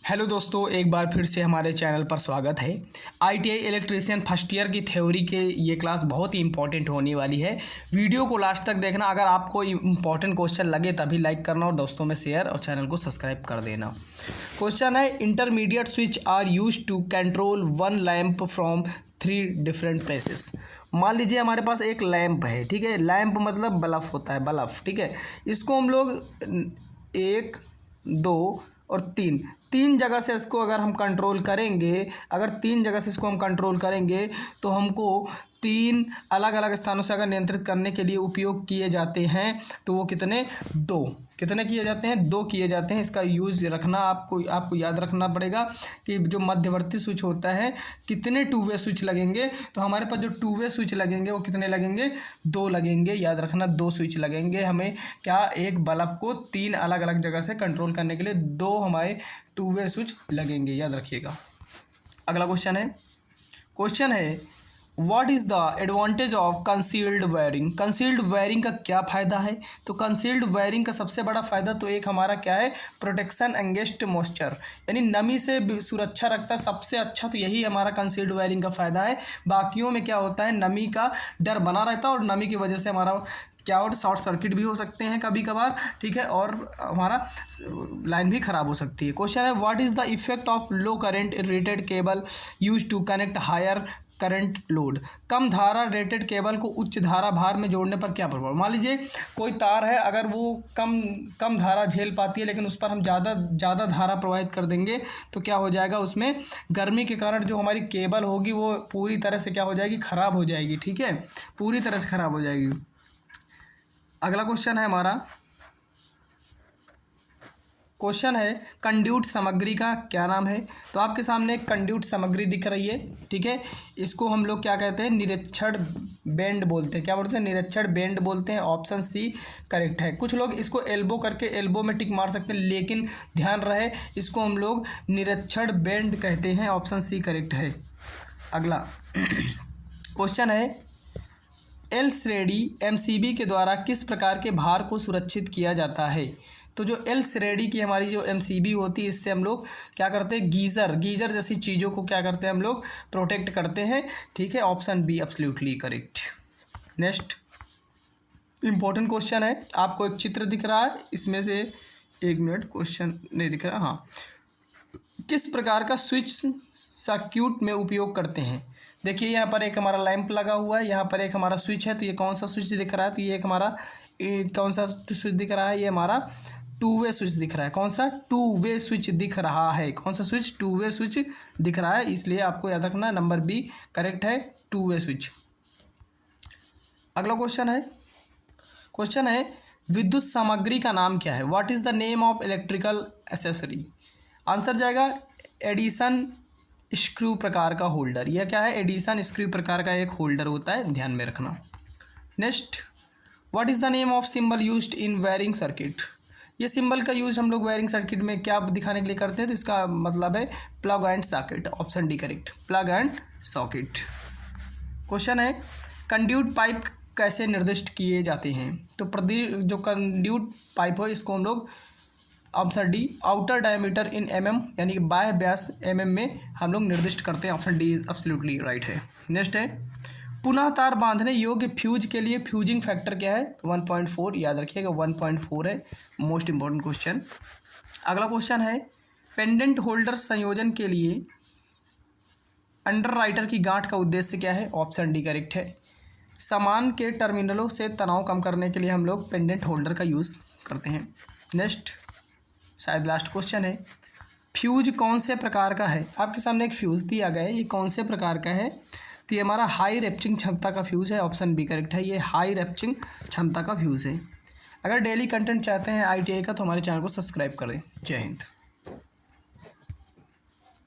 Hello दोस्तों, एक बार फिर से हमारे चैनल पर स्वागत है। आईटीआई इलेक्ट्रीशियन फर्स्ट ईयर की थ्योरी के ये क्लास बहुत ही इंपॉर्टेंट होने वाली है। वीडियो को लास्ट तक देखना। अगर आपको इंपॉर्टेंट क्वेश्चन लगे तभी लाइक करना और दोस्तों में शेयर और चैनल को सब्सक्राइब कर देना। क्वेश्चन है, intermediate switch are used to control one lamp from 3 different places. मान लीजिए हमारे पास एक लैंप है, ठीक है। लैंप मतलब बल्ब होता है, बल्ब, ठीक है। इसको हम लोग 1, 2 और 3 जगह से इसको अगर हम कंट्रोल करेंगे, अगर 3 जगह से इसको हम कंट्रोल करेंगे तो हमको 3 अलग अलग स्थानों से अगर नियंत्रित करने के लिए उपयोग किए जाते हैं तो वो कितने 2 कितने किए जाते हैं 2 किए जाते हैं। इसका यूज़ रखना आपको याद रखना पड़ेगा कि जो मध्यवर्ती स्विच होता है कितने 2 वे स्विच लगेंगे। तो हमारे पास जो 2 वे स्विच लगेंगे वो कितने लगेंगे 2 लगेंगे। याद रखना 2 स्विच लगेंगे हमें, क्या, एक बल्ब को 3 अलग अलग जगह से कंट्रोल करने के लिए 2 हमारे 2 वे स्विच लगेंगे, याद रखिएगा। अगला क्वेश्चन है what is the advantage of concealed wiring. Concealed wiring का क्या फ़ायदा है? तो कंसील्ड वायरिंग का सबसे बड़ा फ़ायदा तो एक हमारा क्या है, प्रोटेक्शन अगेंस्ट मॉइस्चर, यानी नमी से सुरक्षा रखता है। सबसे अच्छा तो यही हमारा कंसील्ड वायरिंग का फ़ायदा है। बाकियों में क्या होता है, नमी का डर बना रहता है और नमी की वजह से हमारा क्या और शॉर्ट सर्किट भी हो सकते हैं कभी कभार, ठीक है, और हमारा लाइन भी ख़राब हो सकती है। क्वेश्चन है what is the effect of low current rated cable use to connect higher current load. कम धारा रेटेड केबल को उच्च धारा भार में जोड़ने पर क्या प्रभाव। मान लीजिए कोई तार है, अगर वो कम धारा झेल पाती है लेकिन उस पर हम ज़्यादा धारा प्रवाहित कर देंगे तो क्या हो जाएगा, उसमें गर्मी के कारण जो हमारी केबल होगी वो पूरी तरह से क्या हो जाएगी, ख़राब हो जाएगी, ठीक है, पूरी तरह से ख़राब हो जाएगी। अगला क्वेश्चन है हमारा, क्वेश्चन है कंड्यूट सामग्री का क्या नाम है। तो आपके सामने एक कंड्यूट सामग्री दिख रही है, ठीक है। इसको हम लोग क्या कहते हैं, निरीक्षण बेंड बोलते हैं। क्या बोलते हैं, निरीक्षण बेंड बोलते हैं। ऑप्शन सी करेक्ट है। कुछ लोग इसको एल्बो करके एल्बो में टिक मार सकते हैं, लेकिन ध्यान रहे इसको हम लोग निरीक्षण बेंड कहते हैं। ऑप्शन सी करेक्ट है। अगला क्वेश्चन है एल श्रेणी एमसीबी के द्वारा किस प्रकार के भार को सुरक्षित किया जाता है। तो जो एल श्रेणी की हमारी जो एमसीबी होती है, इससे हम लोग क्या करते हैं, गीज़र जैसी चीज़ों को क्या करते हैं हम लोग, प्रोटेक्ट करते हैं, ठीक है। Option be absolutely correct. Next important question है, आपको एक चित्र दिख रहा है, इसमें से 1 मिनट, क्वेश्चन नहीं दिख रहा, हाँ। किस प्रकार का स्विच सर्किट में उपयोग करते हैं। देखिए यहाँ पर एक हमारा लैंप लगा हुआ है, यहाँ पर एक हमारा स्विच है। तो ये कौन सा स्विच दिख रहा है, तो ये एक हमारा कौन सा स्विच दिख रहा है, ये हमारा 2 वे स्विच दिख रहा है। कौन सा 2 वे स्विच दिख रहा है, कौन सा स्विच 2 वे स्विच दिख रहा है, इसलिए आपको याद रखना नंबर बी करेक्ट है, 2 वे स्विच। अगला क्वेश्चन है विद्युत सामग्री का नाम क्या है। What is the name of electrical accessory. Answer जाएगा एडिशन स्क्रू प्रकार का होल्डर। यह क्या है, एडिशन स्क्रू प्रकार का एक होल्डर होता है, ध्यान में रखना। Next what is the name of symbol used in wiring circuit. ये सिंबल का यूज हम लोग वायरिंग सर्किट में क्या दिखाने के लिए करते हैं, तो इसका मतलब है plug and socket. Option D correct, plug and socket. Question है कंड्यूट पाइप कैसे निर्दिष्ट किए जाते हैं। तो जो कंड्यूट पाइप हो इसको हम लोग, ऑप्शन डी आउटर डायमीटर इन एमएम, यानी कि बाह्य व्यास एमएम में हम लोग निर्दिष्ट करते हैं। ऑप्शन डी एब्सोल्युटली राइट है। नेक्स्ट है पुनः तार बांधने योग्य फ्यूज के लिए फ्यूजिंग फैक्टर क्या है, 1.4, याद रखिएगा 1.4 है। Most important question. अगला क्वेश्चन है पेंडेंट होल्डर संयोजन के लिए अंडरराइटर की गांठ का उद्देश्य क्या है। ऑप्शन डी करेक्ट है। सामान के टर्मिनलों से तनाव कम करने के लिए हम लोग पेंडेंट होल्डर का यूज़ करते हैं। नेक्स्ट शायद लास्ट क्वेश्चन है फ्यूज कौन से प्रकार का है। आपके सामने एक फ्यूज़ दिया गया है, ये कौन से प्रकार का है, तो ये हमारा हाई रैप्चिंग क्षमता का फ्यूज़ है। ऑप्शन बी करेक्ट है, ये हाई रैप्चिंग क्षमता का फ्यूज़ है। अगर डेली कंटेंट चाहते हैं आईटीआई का तो हमारे चैनल को सब्सक्राइब करें। जय हिंद।